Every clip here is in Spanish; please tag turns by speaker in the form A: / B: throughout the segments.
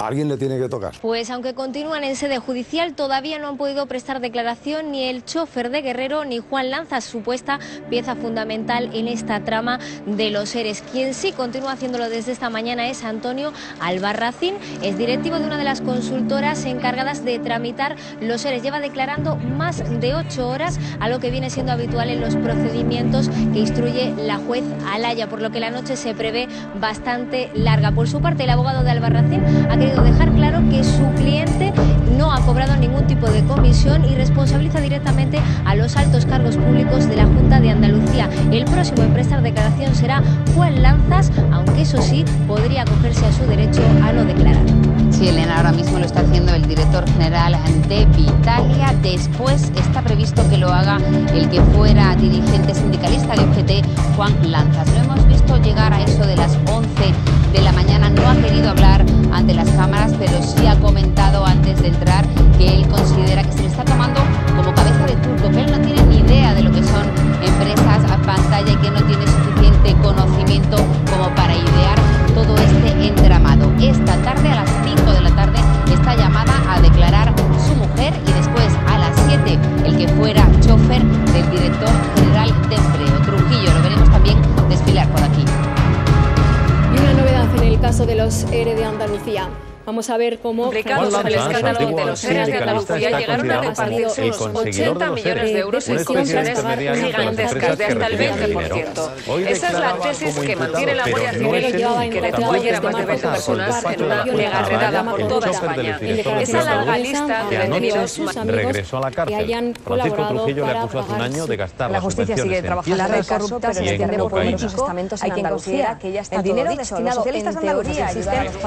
A: A alguien le tiene que tocar.
B: Pues aunque continúan en sede judicial, todavía no han podido prestar declaración ni el chofer de Guerrero ni Juan Lanzas, supuesta pieza fundamental en esta trama de los ERES. Quien sí continúa haciéndolo desde esta mañana es Antonio Albarracín, es directivo de una de las consultoras encargadas de tramitar los ERES. Lleva declarando más de 8 horas, algo que viene siendo habitual en los procedimientos que instruye la juez Alaya, por lo que la noche se prevé bastante larga. Por su parte, el abogado de Albarracín ha querido dejar claro que su cliente no ha cobrado ningún tipo de comisión y responsabiliza directamente a los altos cargos públicos de la Junta de Andalucía. El próximo en prestar declaración será Juan Lanzas, aunque eso sí, podría acogerse a su derecho a no declarar.
C: Sí, Elena, ahora mismo lo está haciendo el director general de Vitalia. Después está previsto que lo haga el que fuera dirigente sindicalista de UGT, Juan Lanzas. Lo hemos visto llegar a eso de las 11 de la mañana. No ha querido hablar ante las cámaras, pero sí ha comentado antes de entrar que él considera que se le está tomando como cabeza de turco, que él no tiene ni idea de lo que son empresas a pantalla y que no tiene suficiente conocimiento como para idear todo este entramado. Esta tarde, a las 5 de la tarde, está llamada a declarar su mujer y después a las 7 el que fuera chofer del director general de Empleo. Trujillo, lo veremos también desfilar por aquí.
D: Y una novedad en el caso de los ERE de Andalucía. Vamos a ver cómo...
E: Implicados en el escándalo de los ERE de Andalucía llegaron a repartirse unos 80 millones de euros en comisiones gigantescas de hasta el 20%. Esa es la tesis que mantiene la Guardia Civil, que detuvo ayer a más de 20 personas en una mega redada por toda España. Esa larga lista de detenidos...
F: Regresó a la cárcel. Francisco Trujillo le acusó hace un año de gastar las subvenciones en
G: la red corrupta y en cocaína. Hay quien considera que ya está el dinero destinado en teoría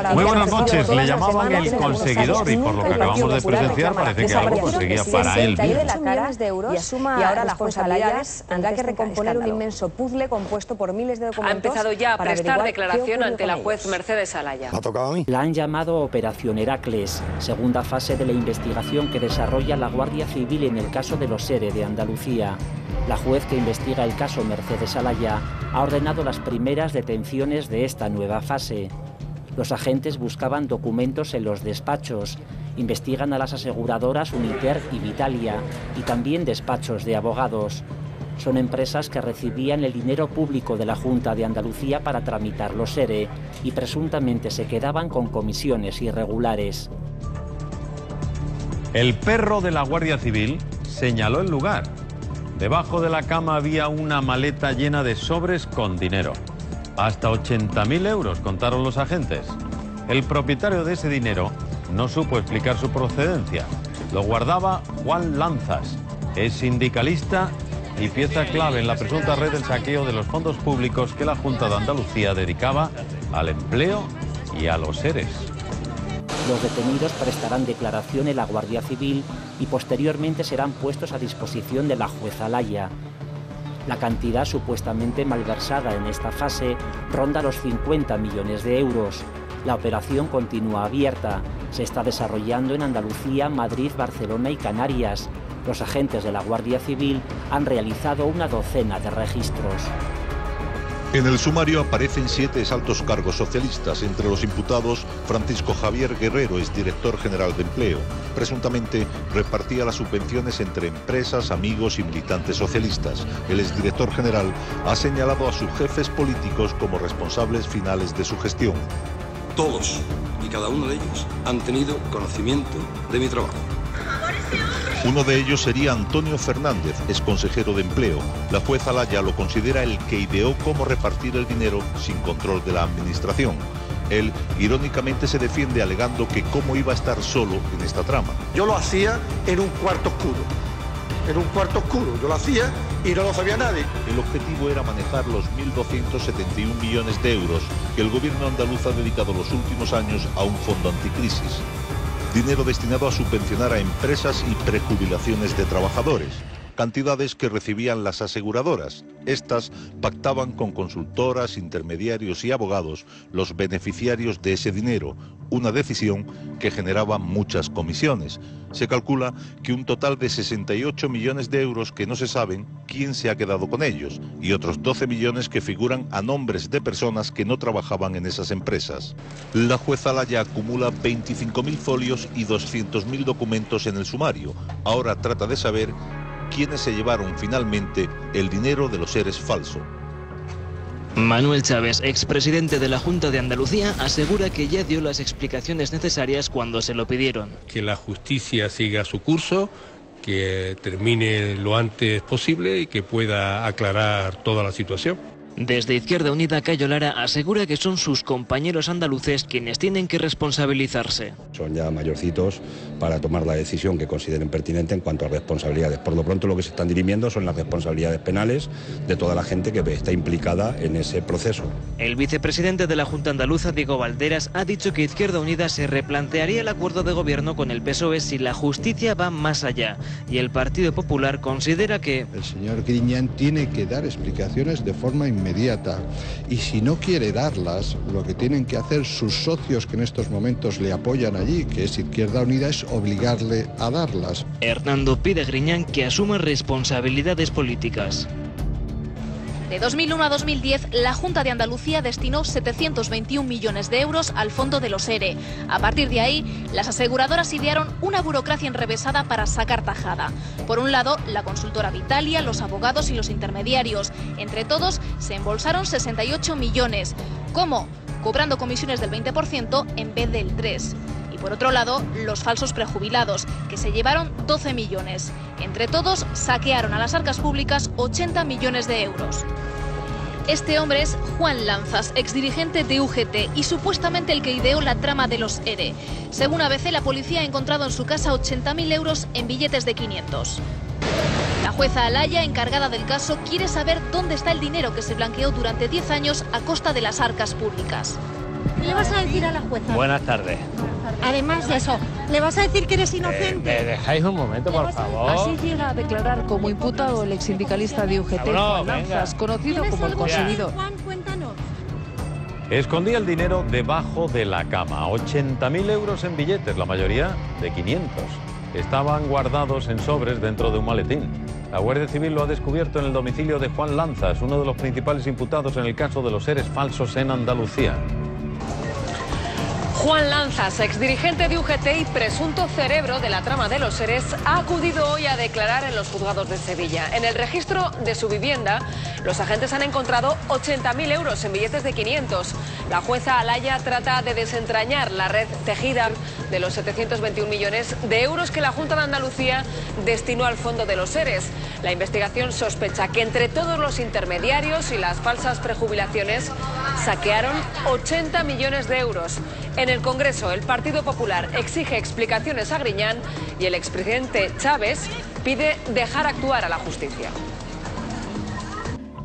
G: a...
F: Muy buenas noches. Le llamaban el conseguidor y por lo que acabamos de presenciar parece que algo conseguía para él mismo.
G: Y ahora la jueza Alaya tendrá que recomponer un inmenso puzzle compuesto por miles de documentos.
E: Ha empezado ya a prestar declaración ante la juez Mercedes Alaya.
A: ¿Me ha tocado a mí?
H: La han llamado Operación Heracles, segunda fase de la investigación que desarrolla la Guardia Civil en el caso de los ERE de Andalucía. La juez que investiga el caso, Mercedes Alaya, ha ordenado las primeras detenciones de esta nueva fase. Los agentes buscaban documentos en los despachos, investigan a las aseguradoras Uniter y Vitalia y también despachos de abogados. Son empresas que recibían el dinero público de la Junta de Andalucía para tramitar los ERE y presuntamente se quedaban con comisiones irregulares.
F: El perro de la Guardia Civil señaló el lugar. Debajo de la cama había una maleta llena de sobres con dinero. Hasta 80.000 euros, contaron los agentes. El propietario de ese dinero no supo explicar su procedencia. Lo guardaba Juan Lanzas. Es sindicalista y pieza clave en la presunta red del saqueo de los fondos públicos que la Junta de Andalucía dedicaba al empleo y a los ERES.
H: Los detenidos prestarán declaración en la Guardia Civil y posteriormente serán puestos a disposición de la jueza Alaya. La cantidad supuestamente malversada en esta fase ronda los 50 millones de euros. La operación continúa abierta. Se está desarrollando en Andalucía, Madrid, Barcelona y Canarias. Los agentes de la Guardia Civil han realizado una docena de registros.
I: En el sumario aparecen 7 altos cargos socialistas. Entre los imputados, Francisco Javier Guerrero es director general de Empleo. Presuntamente repartía las subvenciones entre empresas, amigos y militantes socialistas. El exdirector general ha señalado a sus jefes políticos como responsables finales de su gestión.
J: Todos y cada uno de ellos han tenido conocimiento de mi trabajo.
I: Uno de ellos sería Antonio Fernández, exconsejero de Empleo. La juez Alaya lo considera el que ideó cómo repartir el dinero sin control de la administración. Él, irónicamente, se defiende alegando que cómo iba a estar solo en esta trama.
J: Yo lo hacía en un cuarto oscuro. En un cuarto oscuro. Yo lo hacía y no lo sabía nadie.
I: El objetivo era manejar los 1.271 millones de euros que el gobierno andaluz ha dedicado los últimos años a un fondo anticrisis. Dinero destinado a subvencionar a empresas y prejubilaciones de trabajadores. cantidades que recibían las aseguradoras. Estas pactaban con consultoras, intermediarios y abogados los beneficiarios de ese dinero, una decisión que generaba muchas comisiones. Se calcula que un total de 68 millones de euros que no se saben quién se ha quedado con ellos y otros 12 millones que figuran a nombres de personas que no trabajaban en esas empresas. La jueza Alaya acumula 25.000 folios y 200.000 documentos en el sumario. Ahora trata de saber quiénes se llevaron finalmente el dinero de los seres falsos.
A: Manuel Chaves, expresidente de la Junta de Andalucía, asegura que ya dio las explicaciones necesarias cuando se lo pidieron.
K: Que la justicia siga su curso, que termine lo antes posible y que pueda aclarar toda la situación.
A: Desde Izquierda Unida, Cayo Lara asegura que son sus compañeros andaluces quienes tienen que responsabilizarse.
L: Son ya mayorcitos para tomar la decisión que consideren pertinente en cuanto a responsabilidades. Por lo pronto lo que se están dirimiendo son las responsabilidades penales de toda la gente que está implicada en ese proceso.
A: El vicepresidente de la Junta Andaluza, Diego Valderas, ha dicho que Izquierda Unida se replantearía el acuerdo de gobierno con el PSOE si la justicia va más allá. Y el Partido Popular considera que
M: el señor Griñán tiene que dar explicaciones de forma inmediata. Y si no quiere darlas, lo que tienen que hacer sus socios que en estos momentos le apoyan allí, que es Izquierda Unida, es obligarle a darlas.
A: Hernando pide a Griñán que asuma responsabilidades políticas.
N: De 2001 a 2010, la Junta de Andalucía destinó 721 millones de euros al fondo de los ERE. A partir de ahí, las aseguradoras idearon una burocracia enrevesada para sacar tajada. Por un lado, la consultora Vitalia, los abogados y los intermediarios. Entre todos, se embolsaron 68 millones. ¿Cómo? Cobrando comisiones del 20% en vez del 3%. Y por otro lado, los falsos prejubilados, que se llevaron 12 millones. Entre todos, saquearon a las arcas públicas 80 millones de euros. Este hombre es Juan Lanzas, exdirigente de UGT y supuestamente el que ideó la trama de los ERE. Según ABC, la policía ha encontrado en su casa 80.000 euros en billetes de 500. La jueza Alaya, encargada del caso, quiere saber dónde está el dinero que se blanqueó durante 10 años a costa de las arcas públicas.
O: ¿Qué le vas a decir a la jueza?
P: Buenas tardes.
O: Además de eso, ¿le vas a decir que eres inocente?
P: ¿Me dejáis un momento, por favor?
Q: Así llega a declarar como imputado el exsindicalista de UGT, Juan Lanzas, conocido como el Conseguidor.
O: Juan, cuéntanos.
F: Escondía el dinero debajo de la cama. 80.000 euros en billetes, la mayoría de 500. Estaban guardados en sobres dentro de un maletín. La Guardia Civil lo ha descubierto en el domicilio de Juan Lanzas, uno de los principales imputados en el caso de los seres falsos en Andalucía.
R: Juan Lanzas, exdirigente de UGT y presunto cerebro de la trama de los seres, ha acudido hoy a declarar en los juzgados de Sevilla. En el registro de su vivienda, los agentes han encontrado 80.000 euros en billetes de 500. La jueza Alaya trata de desentrañar la red tejida de los 721 millones de euros que la Junta de Andalucía destinó al fondo de los seres. La investigación sospecha que entre todos los intermediarios y las falsas prejubilaciones saquearon 80 millones de euros. En el Congreso, el Partido Popular exige explicaciones a Griñán y el expresidente Chaves pide dejar actuar a la justicia.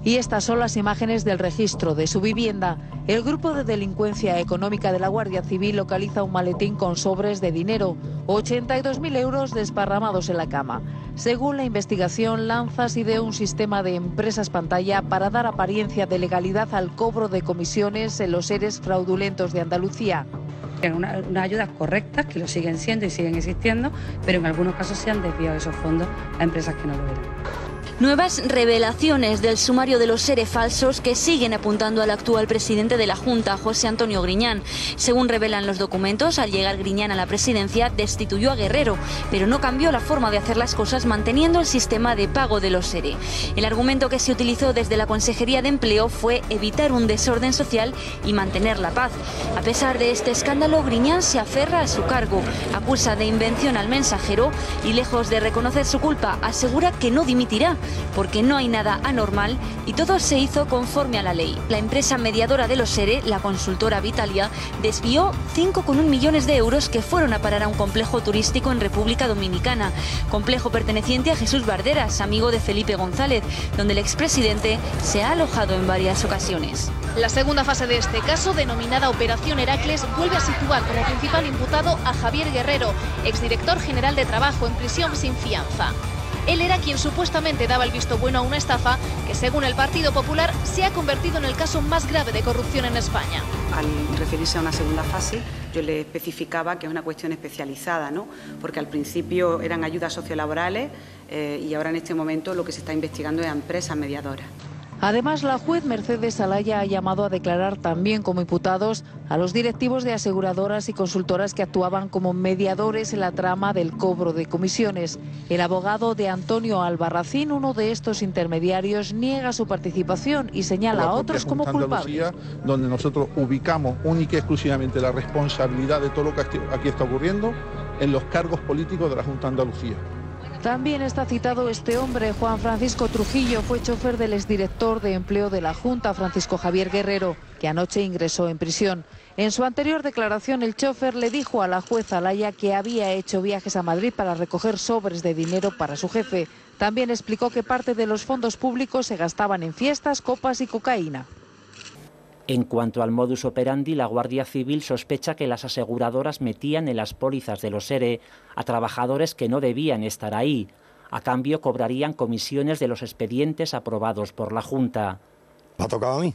Q: Y estas son las imágenes del registro de su vivienda. El grupo de delincuencia económica de la Guardia Civil localiza un maletín con sobres de dinero, 82.000 euros desparramados en la cama. Según la investigación, Lanzas ideó un sistema de empresas pantalla para dar apariencia de legalidad al cobro de comisiones en los seres fraudulentos de Andalucía.
S: Unas ayudas correctas, que lo siguen siendo y siguen existiendo, pero en algunos casos se han desviado esos fondos a empresas que no lo eran.
T: Nuevas revelaciones del sumario de los seres falsos que siguen apuntando al actual presidente de la Junta, José Antonio Griñán. Según revelan los documentos, al llegar Griñán a la presidencia destituyó a Guerrero, pero no cambió la forma de hacer las cosas manteniendo el sistema de pago de los ERE. El argumento que se utilizó desde la Consejería de Empleo fue evitar un desorden social y mantener la paz. A pesar de este escándalo, Griñán se aferra a su cargo, acusa de invención al mensajero y, lejos de reconocer su culpa, asegura que no dimitirá, porque no hay nada anormal y todo se hizo conforme a la ley. La empresa mediadora de los ERE, la consultora Vitalia, desvió 5,1 millones de euros que fueron a parar a un complejo turístico en República Dominicana, complejo perteneciente a Jesús Barderas, amigo de Felipe González, donde el expresidente se ha alojado en varias ocasiones.
N: La segunda fase de este caso, denominada Operación Heracles, vuelve a situar como principal imputado a Javier Guerrero, exdirector general de Trabajo, en prisión sin fianza. Él era quien supuestamente daba el visto bueno a una estafa que, según el Partido Popular, se ha convertido en el caso más grave de corrupción en España.
U: Al referirse a una segunda fase, yo le especificaba que es una cuestión especializada, ¿no? Porque al principio eran ayudas sociolaborales y ahora en este momento lo que se está investigando es a empresas mediadoras.
Q: Además, la juez Mercedes Alaya ha llamado a declarar también como imputados a los directivos de aseguradoras y consultoras que actuaban como mediadores en la trama del cobro de comisiones. El abogado de Antonio Albarracín, uno de estos intermediarios, niega su participación y señala a otros como culpables.
M: Donde nosotros ubicamos única y exclusivamente la responsabilidad de todo lo que aquí está ocurriendo en los cargos políticos de la Junta de Andalucía.
Q: También está citado este hombre, Juan Francisco Trujillo, fue chofer del exdirector de empleo de la Junta, Francisco Javier Guerrero, que anoche ingresó en prisión. En su anterior declaración, el chofer le dijo a la juez Alaya que había hecho viajes a Madrid para recoger sobres de dinero para su jefe. También explicó que parte de los fondos públicos se gastaban en fiestas, copas y cocaína.
H: En cuanto al modus operandi, la Guardia Civil sospecha que las aseguradoras metían en las pólizas de los ERE a trabajadores que no debían estar ahí. A cambio, cobrarían comisiones de los expedientes aprobados por la Junta.
V: Me ha tocado a mí.